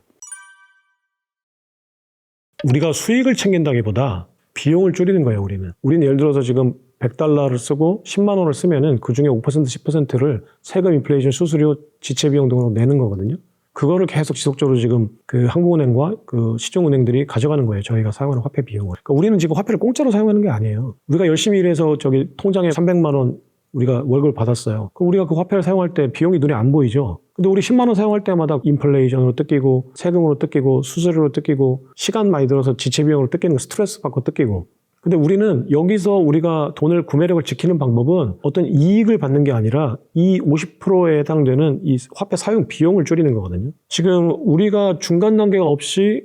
우리가 수익을 챙긴다기보다 비용을 줄이는 거예요, 우리는. 우리는 예를 들어서 지금 100달러를 쓰고 10만 원을 쓰면은 그 중에 5%, 10%를 세금, 인플레이션, 수수료, 지체 비용 등으로 내는 거거든요. 그거를 계속 지속적으로 지금 그 한국은행과 그 시중은행들이 가져가는 거예요. 저희가 사용하는 화폐 비용을. 그러니까 우리는 지금 화폐를 공짜로 사용하는 게 아니에요. 우리가 열심히 일해서 저기 통장에 300만 원 우리가 월급을 받았어요. 그럼 우리가 그 화폐를 사용할 때 비용이 눈에 안 보이죠. 근데 우리 10만 원 사용할 때마다 인플레이션으로 뜯기고 세금으로 뜯기고 수수료로 뜯기고 시간 많이 들어서 지체 비용으로 뜯기는 거 스트레스 받고 뜯기고. 근데 우리는 여기서 우리가 돈을 구매력을 지키는 방법은 어떤 이익을 받는 게 아니라 이 50%에 해당되는 이 화폐 사용 비용을 줄이는 거거든요. 지금 우리가 중간 단계가 없이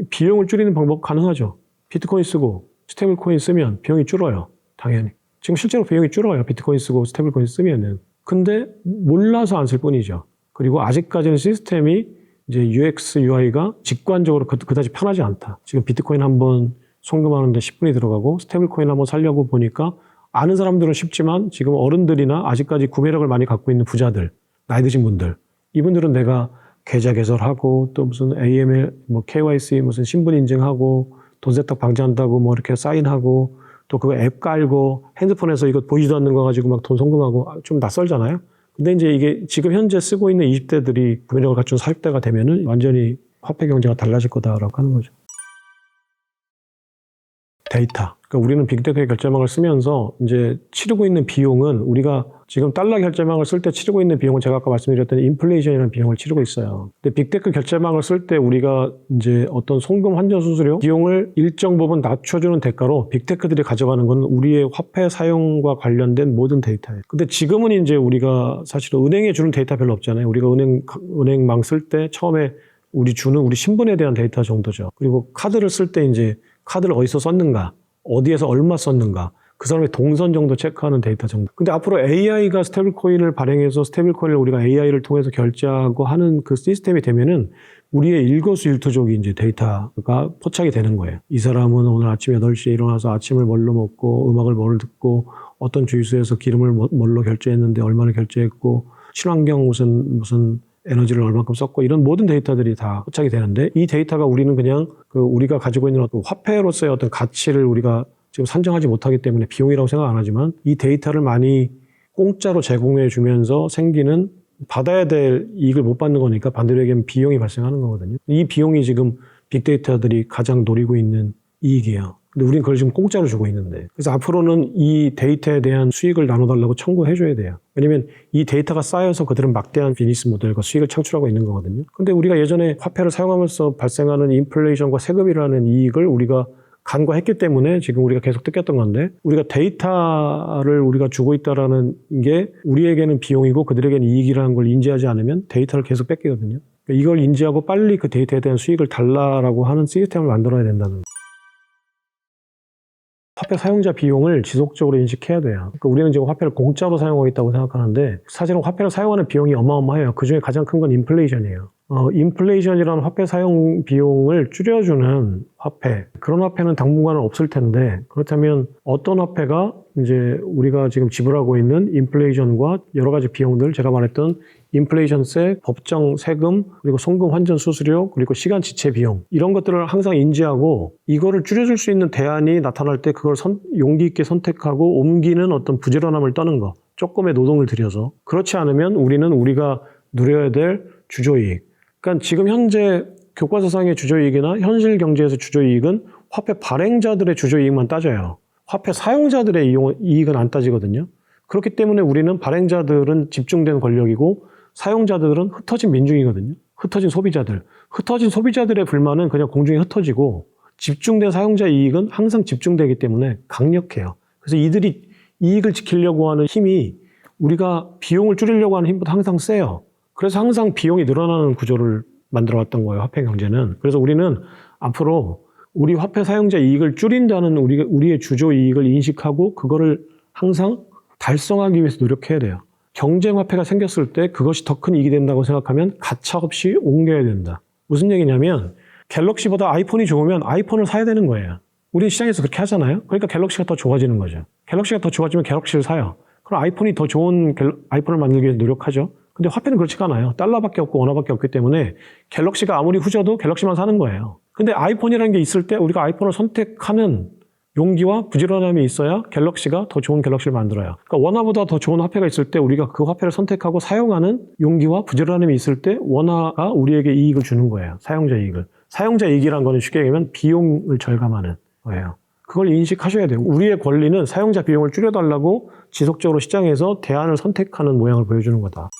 비용을 줄이는 방법 가능하죠. 비트코인 쓰고 스테이블 코인 쓰면 비용이 줄어요. 당연히. 지금 실제로 비용이 줄어요. 비트코인 쓰고 스테이블 코인 쓰면은. 근데 몰라서 안 쓸 뿐이죠. 그리고 아직까지는 시스템이 이제 UX, UI가 직관적으로 그다지 편하지 않다. 지금 비트코인 한번 송금하는데 10분이 들어가고 스테이블 코인 한번 사려고 보니까 아는 사람들은 쉽지만 지금 어른들이나 아직까지 구매력을 많이 갖고 있는 부자들, 나이 드신 분들, 이분들은 내가 계좌 개설하고 또 무슨 AML, 뭐 KYC 무슨 신분 인증하고 돈 세탁 방지한다고 뭐 이렇게 사인하고 또 그 앱 깔고 핸드폰에서 이거 보이지도 않는 거 가지고 막 돈 송금하고 좀 낯설잖아요. 근데 이제 이게 지금 현재 쓰고 있는 20대들이 구매력을 갖춘 40대가 되면은 완전히 화폐 경제가 달라질 거다라고 하는 거죠. 데이터. 그러니까 우리는 빅데이터 결제망을 쓰면서 이제 치르고 있는 비용은 우리가 지금 달러 결제망을 쓸 때 치르고 있는 비용은 제가 아까 말씀드렸던 인플레이션이라는 비용을 치르고 있어요. 근데 빅데이터 결제망을 쓸 때 우리가 이제 어떤 송금 환전 수수료 비용을 일정 부분 낮춰주는 대가로 빅테크들이 가져가는 건 우리의 화폐 사용과 관련된 모든 데이터예요. 근데 지금은 이제 우리가 사실은 은행에 주는 데이터 별로 없잖아요. 우리가 은행망 쓸 때 처음에 우리 신분에 대한 데이터 정도죠. 그리고 카드를 쓸 때 이제 카드를 어디서 썼는가, 어디에서 얼마 썼는가, 그 사람의 동선 정도 체크하는 데이터 정도. 근데 앞으로 AI가 스테이블 코인을 발행해서 스테이블 코인을 우리가 AI를 통해서 결제하고 하는 그 시스템이 되면은 우리의 일거수일투족이 이제 데이터가 포착이 되는 거예요. 이 사람은 오늘 아침 8시에 일어나서 아침을 뭘로 먹고 음악을 뭘 듣고 어떤 주유소에서 기름을 뭘로 결제했는데 얼마나 결제했고 친환경 무슨 에너지를 얼마큼 썼고 이런 모든 데이터들이 다 포착이 되는데 이 데이터가 우리는 그냥 우리가 가지고 있는 어떤 화폐로서의 어떤 가치를 우리가 지금 산정하지 못하기 때문에 비용이라고 생각 안 하지만 이 데이터를 많이 공짜로 제공해 주면서 생기는 받아야 될 이익을 못 받는 거니까 반대로 얘기하면 비용이 발생하는 거거든요. 이 비용이 지금 빅데이터들이 가장 노리고 있는 이익이에요. 근데 우리는 그걸 지금 공짜로 주고 있는데. 그래서 앞으로는 이 데이터에 대한 수익을 나눠달라고 청구해 줘야 돼요. 왜냐면 이 데이터가 쌓여서 그들은 막대한 비즈니스 모델과 수익을 창출하고 있는 거거든요. 근데 우리가 예전에 화폐를 사용하면서 발생하는 인플레이션과 세금이라는 이익을 우리가 간과했기 때문에 지금 우리가 계속 뜯겼던 건데 우리가 데이터를 우리가 주고 있다라는 게 우리에게는 비용이고 그들에게는 이익이라는 걸 인지하지 않으면 데이터를 계속 뺏기거든요. 그러니까 이걸 인지하고 빨리 그 데이터에 대한 수익을 달라라고 하는 시스템을 만들어야 된다는 거예요. 화폐 사용자 비용을 지속적으로 인식해야 돼요. 그러니까 우리는 지금 화폐를 공짜로 사용하고 있다고 생각하는데 사실은 화폐를 사용하는 비용이 어마어마해요. 그중에 가장 큰 건 인플레이션이에요. 인플레이션이라는 화폐 사용 비용을 줄여주는 화폐, 그런 화폐는 당분간은 없을 텐데 그렇다면 어떤 화폐가 이제 우리가 지금 지불하고 있는 인플레이션과 여러 가지 비용들, 제가 말했던 인플레이션세, 법정 세금, 그리고 송금 환전 수수료, 그리고 시간 지체 비용 이런 것들을 항상 인지하고 이거를 줄여줄 수 있는 대안이 나타날 때 그걸 용기 있게 선택하고 옮기는 어떤 부지런함을 떠는 거, 조금의 노동을 들여서. 그렇지 않으면 우리는 우리가 누려야 될 주조이익, 그러니까 지금 현재 교과서상의 주조이익이나 현실 경제에서 주조이익은 화폐 발행자들의 주조이익만 따져요. 화폐 사용자들의 이익은 안 따지거든요. 그렇기 때문에 우리는 발행자들은 집중된 권력이고 사용자들은 흩어진 민중이거든요. 흩어진 소비자들. 흩어진 소비자들의 불만은 그냥 공중에 흩어지고 집중된 사용자 이익은 항상 집중되기 때문에 강력해요. 그래서 이들이 이익을 지키려고 하는 힘이 우리가 비용을 줄이려고 하는 힘보다 항상 세요. 그래서 항상 비용이 늘어나는 구조를 만들어 왔던 거예요, 화폐 경제는. 그래서 우리는 앞으로 우리 화폐 사용자 이익을 줄인다는 우리의 주조 이익을 인식하고 그거를 항상 달성하기 위해서 노력해야 돼요. 경쟁 화폐가 생겼을 때 그것이 더 큰 이익이 된다고 생각하면 가차없이 옮겨야 된다. 무슨 얘기냐면 갤럭시보다 아이폰이 좋으면 아이폰을 사야 되는 거예요. 우리 시장에서 그렇게 하잖아요. 그러니까 갤럭시가 더 좋아지는 거죠. 갤럭시가 더 좋아지면 갤럭시를 사요. 그럼 아이폰이 더 좋은 아이폰을 만들기 위해서 노력하죠. 근데 화폐는 그렇지가 않아요. 달러밖에 없고 원화밖에 없기 때문에 갤럭시가 아무리 후져도 갤럭시만 사는 거예요. 근데 아이폰이라는 게 있을 때 우리가 아이폰을 선택하는 용기와 부지런함이 있어야 갤럭시가 더 좋은 갤럭시를 만들어요. 그러니까 원화보다 더 좋은 화폐가 있을 때 우리가 그 화폐를 선택하고 사용하는 용기와 부지런함이 있을 때 원화가 우리에게 이익을 주는 거예요. 사용자 이익을. 사용자 이익이라는 거는 쉽게 얘기하면 비용을 절감하는 거예요. 그걸 인식하셔야 돼요. 우리의 권리는 사용자 비용을 줄여달라고 지속적으로 시장에서 대안을 선택하는 모양을 보여주는 거다.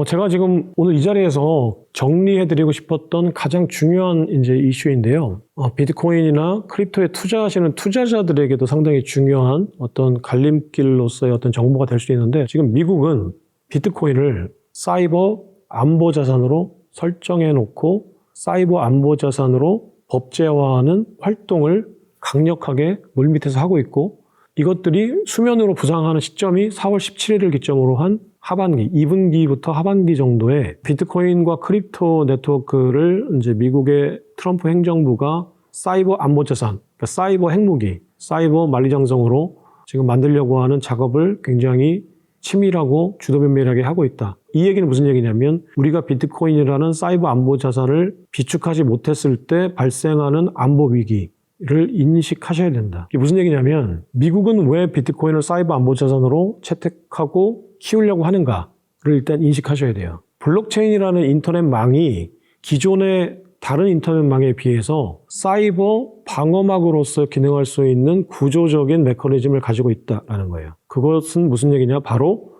제가 지금 오늘 이 자리에서 정리해드리고 싶었던 가장 중요한 이제 이슈인데요. 비트코인이나 크립토에 투자하시는 투자자들에게도 상당히 중요한 어떤 갈림길로서의 어떤 정보가 될 수 있는데 지금 미국은 비트코인을 사이버 안보 자산으로 설정해 놓고 사이버 안보 자산으로 법제화하는 활동을 강력하게 물밑에서 하고 있고 이것들이 수면으로 부상하는 시점이 4월 17일을 기점으로 한 하반기, 2분기부터 하반기 정도에 비트코인과 크립토 네트워크를 이제 미국의 트럼프 행정부가 사이버 안보 자산, 그러니까 사이버 핵무기, 사이버 만리장성으로 지금 만들려고 하는 작업을 굉장히 치밀하고 주도면밀하게 하고 있다. 이 얘기는 무슨 얘기냐면 우리가 비트코인이라는 사이버 안보 자산을 비축하지 못했을 때 발생하는 안보 위기를 인식하셔야 된다. 이게 무슨 얘기냐면 미국은 왜 비트코인을 사이버 안보 자산으로 채택하고 키우려고 하는가를 일단 인식하셔야 돼요. 블록체인이라는 인터넷망이 기존의 다른 인터넷망에 비해서 사이버 방어막으로서 기능할 수 있는 구조적인 메커니즘을 가지고 있다는 거예요. 그것은 무슨 얘기냐? 바로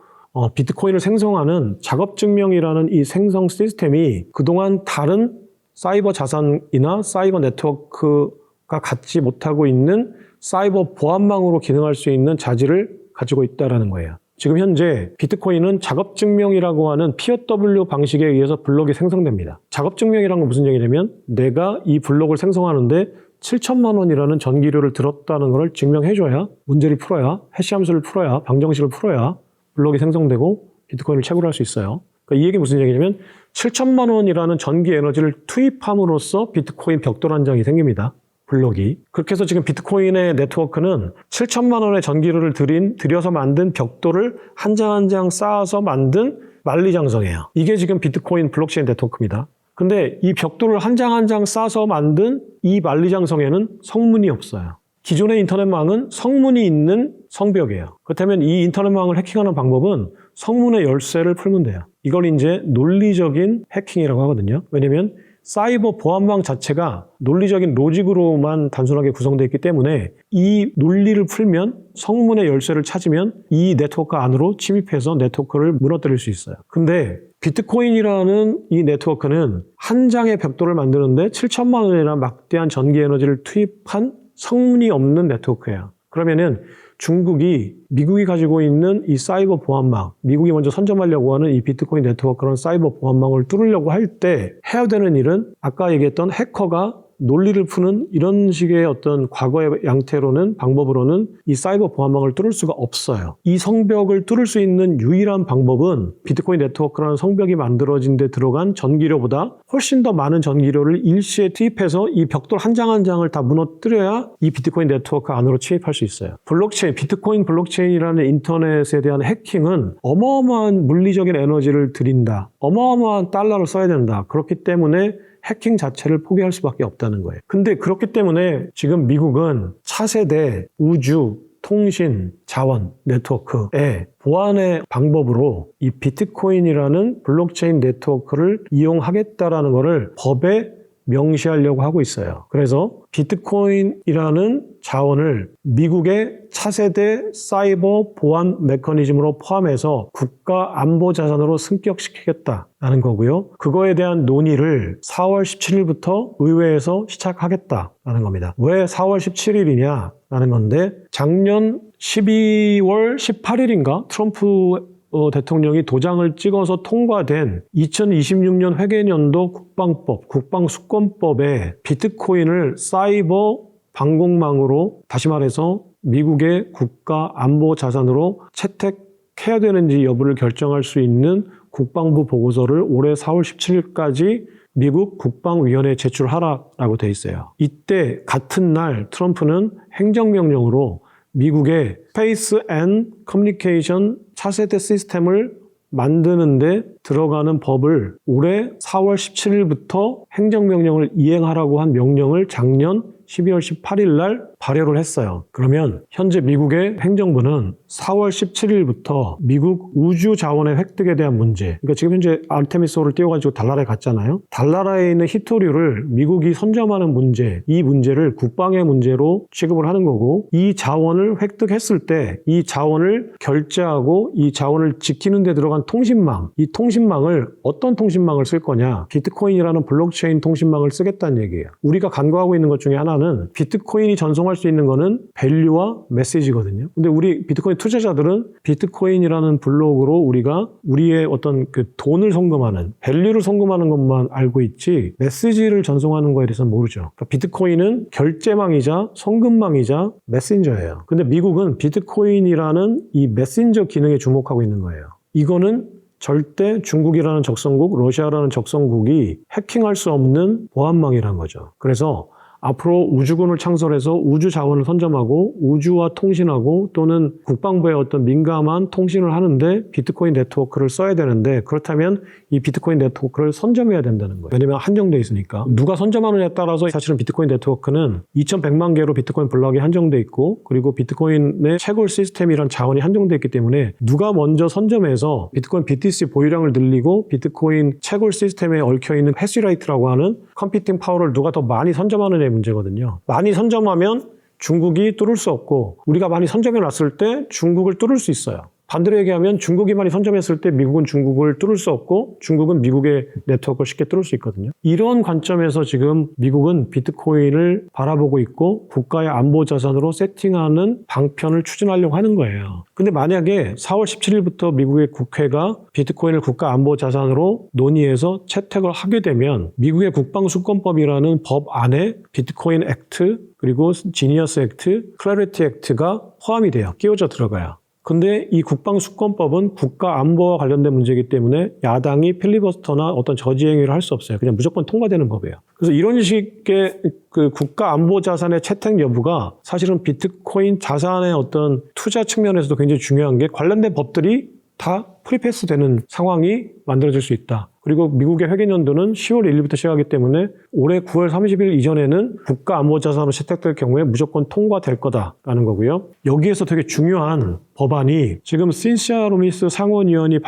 비트코인을 생성하는 작업증명이라는 이 생성 시스템이 그동안 다른 사이버 자산이나 사이버 네트워크가 갖지 못하고 있는 사이버 보안망으로 기능할 수 있는 자질을 가지고 있다는 거예요. 지금 현재 비트코인은 작업증명이라고 하는 POW 방식에 의해서 블록이 생성됩니다. 작업증명이라는 건 무슨 얘기냐면 내가 이 블록을 생성하는데 7천만 원이라는 전기료를 들었다는 걸 증명해줘야 문제를 풀어야 해시함수를 풀어야 방정식을 풀어야 블록이 생성되고 비트코인을 채굴할 수 있어요. 그러니까 이 얘기 무슨 얘기냐면 7천만 원이라는 전기 에너지를 투입함으로써 비트코인 벽돌 한 장이 생깁니다. 블록이. 그렇게 해서 지금 비트코인의 네트워크는 7천만 원의 전기료를 들여서 만든 벽돌을 한 장 한 장 쌓아서 만든 만리장성이에요. 이게 지금 비트코인 블록체인 네트워크입니다. 근데 이 벽돌을 한 장 한 장 싸서 만든 이 만리장성에는 성문이 없어요. 기존의 인터넷망은 성문이 있는 성벽이에요. 그렇다면 이 인터넷망을 해킹하는 방법은 성문의 열쇠를 풀면 돼요. 이걸 이제 논리적인 해킹이라고 하거든요. 왜냐면 사이버 보안망 자체가 논리적인 로직으로만 단순하게 구성되어 있기 때문에 이 논리를 풀면 성문의 열쇠를 찾으면 이 네트워크 안으로 침입해서 네트워크를 무너뜨릴 수 있어요. 근데 비트코인이라는 이 네트워크는 한 장의 벽돌을 만드는데 7천만 원이나 막대한 전기 에너지를 투입한 성문이 없는 네트워크예요. 그러면은 중국이 미국이 가지고 있는 이 사이버 보안망, 미국이 먼저 선점하려고 하는 이 비트코인 네트워크라는 사이버 보안망을 뚫으려고 할 때 해야 되는 일은 아까 얘기했던 해커가 논리를 푸는 이런 식의 어떤 과거의 양태로는 방법으로는 이 사이버 보안망을 뚫을 수가 없어요. 이 성벽을 뚫을 수 있는 유일한 방법은 비트코인 네트워크라는 성벽이 만들어진 데 들어간 전기료보다 훨씬 더 많은 전기료를 일시에 투입해서 이 벽돌 한 장 한 장을 다 무너뜨려야 이 비트코인 네트워크 안으로 침입할 수 있어요. 블록체인, 비트코인 블록체인이라는 인터넷에 대한 해킹은 어마어마한 물리적인 에너지를 들인다. 어마어마한 달러를 써야 된다. 그렇기 때문에 해킹 자체를 포기할 수밖에 없다는 거예요. 근데 그렇기 때문에 지금 미국은 차세대 우주, 통신, 자원, 네트워크의 보안의 방법으로 이 비트코인이라는 블록체인 네트워크를 이용하겠다라는 것을 법에 명시하려고 하고 있어요. 그래서 비트코인이라는 자원을 미국의 차세대 사이버 보안 메커니즘으로 포함해서 국가 안보 자산으로 승격시키겠다라는 거고요. 그거에 대한 논의를 4월 17일부터 의회에서 시작하겠다라는 겁니다. 왜 4월 17일이냐라는 건데 작년 12월 18일인가 트럼프 대통령이 도장을 찍어서 통과된 2026년 회계연도 국방법, 국방수권법에 비트코인을 사이버 방공망으로 다시 말해서 미국의 국가 안보 자산으로 채택해야 되는지 여부를 결정할 수 있는 국방부 보고서를 올해 4월 17일까지 미국 국방위원회에 제출하라고 돼 있어요. 이때 같은 날 트럼프는 행정명령으로 미국의 스페이스 앤 커뮤니케이션 차세대 시스템을 만드는데 들어가는 법을 올해 4월 17일부터 행정명령을 이행하라고 한 명령을 작년 12월 18일 날 발효를 했어요. 그러면 현재 미국의 행정부는 4월 17일부터 미국 우주 자원의 획득에 대한 문제, 그러니까 지금 현재 아르테미스호를 띄워가지고 달나라에 갔잖아요. 달나라에 있는 히토류를 미국이 선점하는 문제, 이 문제를 국방의 문제로 취급을 하는 거고, 이 자원을 획득했을 때 이 자원을 결제하고 이 자원을 지키는 데 들어간 통신망, 이 통신망을 어떤 통신망을 쓸 거냐, 비트코인이라는 블록체인 통신망을 쓰겠다는 얘기예요. 우리가 간과하고 있는 것 중에 하나는 비트코인이 전송할 수 있는 거는 밸류와 메시지거든요. 근데 우리 비트코인 투자자들은 비트코인이라는 블록으로 우리가 우리의 어떤 그 돈을 송금하는, 밸류를 송금하는 것만 알고 있지 메시지를 전송하는 거에 대해서는 모르죠. 그러니까 비트코인은 결제망이자 송금망이자 메신저예요. 근데 미국은 비트코인이라는 이 메신저 기능에 주목하고 있는 거예요. 이거는 절대 중국이라는 적성국, 러시아라는 적성국이 해킹할 수 없는 보안망이라는 거죠. 그래서 앞으로 우주군을 창설해서 우주 자원을 선점하고 우주와 통신하고 또는 국방부의 어떤 민감한 통신을 하는데 비트코인 네트워크를 써야 되는데, 그렇다면 이 비트코인 네트워크를 선점해야 된다는 거예요. 왜냐하면 한정되어 있으니까. 누가 선점하느냐에 따라서 사실은 비트코인 네트워크는 2100만 개로 비트코인 블록이 한정되어 있고, 그리고 비트코인의 채굴 시스템이란 자원이 한정되어 있기 때문에 누가 먼저 선점해서 비트코인 BTC 보유량을 늘리고 비트코인 채굴 시스템에 얽혀있는 해시레이트라고 하는 컴퓨팅 파워를 누가 더 많이 선점하느냐의 문제거든요. 많이 선점하면 중국이 뚫을 수 없고, 우리가 많이 선점해 놨을 때 중국을 뚫을 수 있어요. 반대로 얘기하면 중국이 많이 선점했을 때 미국은 중국을 뚫을 수 없고 중국은 미국의 네트워크를 쉽게 뚫을 수 있거든요. 이런 관점에서 지금 미국은 비트코인을 바라보고 있고 국가의 안보 자산으로 세팅하는 방편을 추진하려고 하는 거예요. 근데 만약에 4월 17일부터 미국의 국회가 비트코인을 국가 안보 자산으로 논의해서 채택을 하게 되면 미국의 국방수권법이라는 법 안에 비트코인 액트, 그리고 지니어스 액트, 클래리티 액트가 포함이 돼요. 끼워져 들어가요. 근데 이 국방수권법은 국가 안보와 관련된 문제이기 때문에 야당이 필리버스터나 어떤 저지행위를 할 수 없어요. 그냥 무조건 통과되는 법이에요. 그래서 이런 식의 그 국가 안보 자산의 채택 여부가 사실은 비트코인 자산의 어떤 투자 측면에서도 굉장히 중요한 게 관련된 법들이 다 프리패스 되는 상황이 만들어질 수 있다. 그리고 미국의 회계연도는 10월 1일부터 시작하기 때문에 올해 9월 30일 이전에는 국가안보자산으로 채택될 경우에 무조건 통과될 거다라는 거고요. 여기에서 되게 중요한 법안이 지금 신시아 루미스 상원의원이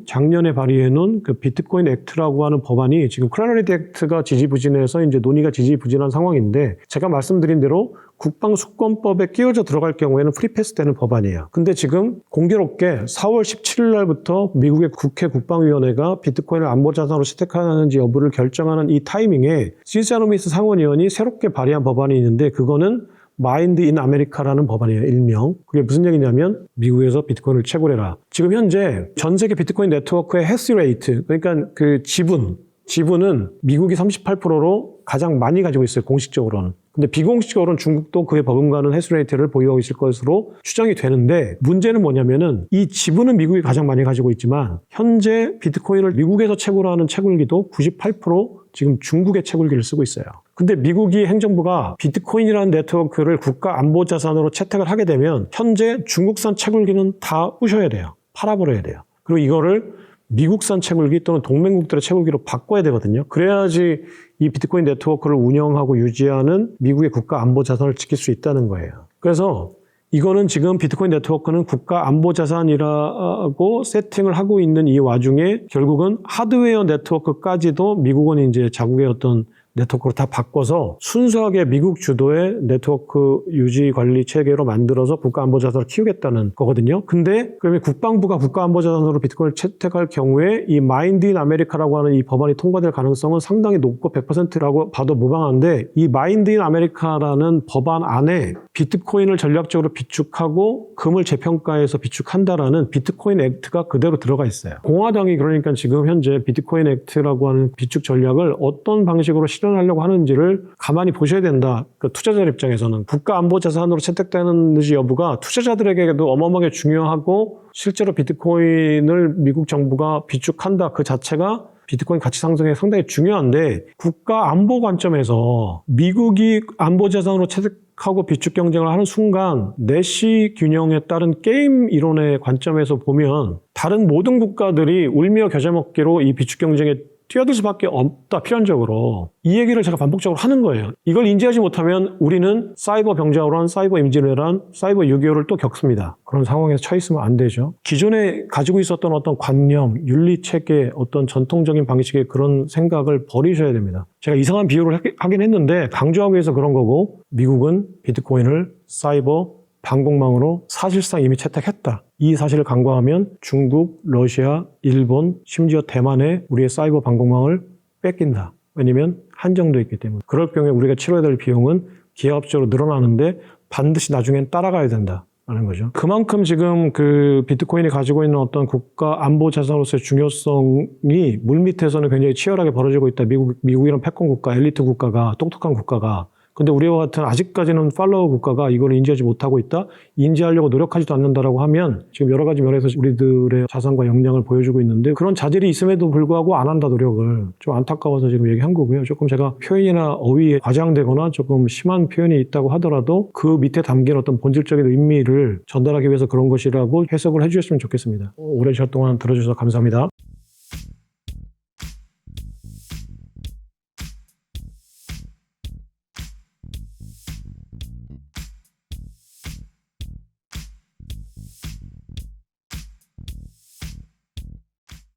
작년에 발의해 놓은 그 비트코인 액트라고 하는 법안이 지금 클래리티 액트가 지지부진해서 이제 논의가 지지부진한 상황인데, 제가 말씀드린 대로 국방수권법에 끼워져 들어갈 경우에는 프리패스 되는 법안이에요. 근데 지금 공교롭게 4월 17일 날부터 미국의 국회 국방위원회가 비트코인을 안보자산으로 채택하는지 여부를 결정하는 이 타이밍에 신시아 루미스 상원의원이 새롭게 발의한 법안이 있는데, 그거는 마인드 인 아메리카라는 법안이에요. 일명. 그게 무슨 얘기냐면 미국에서 비트코인을 채굴해라. 지금 현재 전 세계 비트코인 네트워크의 해시레이트, 그러니까 그 지분은 미국이 38%로 가장 많이 가지고 있어요. 공식적으로는. 근데 비공식적으로는 중국도 그에 버금가는 해시레이트를 보유하고 있을 것으로 추정이 되는데, 문제는 뭐냐면은 이 지분은 미국이 가장 많이 가지고 있지만 현재 비트코인을 미국에서 채굴하는 채굴기도 98% 지금 중국의 채굴기를 쓰고 있어요. 근데 미국이 행정부가 비트코인이라는 네트워크를 국가 안보 자산으로 채택을 하게 되면 현재 중국산 채굴기는 다 부셔야 돼요. 팔아버려야 돼요. 그리고 이거를 미국산 채굴기 또는 동맹국들의 채굴기로 바꿔야 되거든요. 그래야지 이 비트코인 네트워크를 운영하고 유지하는 미국의 국가 안보 자산을 지킬 수 있다는 거예요. 그래서 이거는 지금 비트코인 네트워크는 국가 안보 자산이라고 세팅을 하고 있는 이 와중에 결국은 하드웨어 네트워크까지도 미국은 이제 자국의 어떤 네트워크로 다 바꿔서 순수하게 미국 주도의 네트워크 유지 관리 체계로 만들어서 국가안보자산을 키우겠다는 거거든요. 근데 그러면 국방부가 국가안보자산으로 비트코인을 채택할 경우에 이 마인드 인 아메리카라고 하는 이 법안이 통과될 가능성은 상당히 높고 100%라고 봐도 무방한데, 이 마인드 인 아메리카라는 법안 안에 비트코인을 전략적으로 비축하고 금을 재평가해서 비축한다라는 비트코인 액트가 그대로 들어가 있어요. 공화당이 그러니까 지금 현재 비트코인 액트라고 하는 비축 전략을 어떤 방식으로 실현하려고 하는지를 가만히 보셔야 된다. 그 투자자 입장에서는 국가안보자산으로 채택되는지 여부가 투자자들에게도 어마어마하게 중요하고, 실제로 비트코인을 미국 정부가 비축한다 그 자체가 비트코인 가치 상승에 상당히 중요한데, 국가 안보 관점에서 미국이 안보 자산으로 채택하고 비축 경쟁을 하는 순간 내시 균형에 따른 게임 이론의 관점에서 보면 다른 모든 국가들이 울며 겨자 먹기로 이 비축 경쟁에 뛰어들 수밖에 없다, 필연적으로. 이 얘기를 제가 반복적으로 하는 거예요. 이걸 인지하지 못하면 우리는 사이버 병자호란, 사이버 임진왜란, 사이버 6.25를 또 겪습니다. 그런 상황에서 처해 있으면 안 되죠. 기존에 가지고 있었던 어떤 관념, 윤리체계, 어떤 전통적인 방식의 그런 생각을 버리셔야 됩니다. 제가 이상한 비유를 하긴 했는데 강조하기 위해서 그런 거고, 미국은 비트코인을 사이버 방공망으로 사실상 이미 채택했다. 이 사실을 간과하면 중국, 러시아, 일본, 심지어 대만에 우리의 사이버 방공망을 뺏긴다. 왜냐면 한정되어 있기 때문에. 그럴 경우에 우리가 치러야 될 비용은 기하급수적으로 늘어나는데 반드시 나중엔 따라가야 된다라는 거죠. 그만큼 지금 그 비트코인이 가지고 있는 어떤 국가 안보 자산으로서의 중요성이 물밑에서는 굉장히 치열하게 벌어지고 있다. 미국이란 패권 국가, 엘리트 국가가, 똑똑한 국가가. 근데 우리와 같은 아직까지는 팔로워 국가가 이걸 인지하지 못하고 있다, 인지하려고 노력하지도 않는다라고 하면 지금 여러 가지 면에서 우리들의 자산과 역량을 보여주고 있는데, 그런 자질이 있음에도 불구하고 안 한다, 노력을. 좀 안타까워서 지금 얘기한 거고요. 조금 제가 표현이나 어휘에 과장되거나 조금 심한 표현이 있다고 하더라도 그 밑에 담긴 어떤 본질적인 의미를 전달하기 위해서 그런 것이라고 해석을 해주셨으면 좋겠습니다. 오랜 시간 동안 들어주셔서 감사합니다.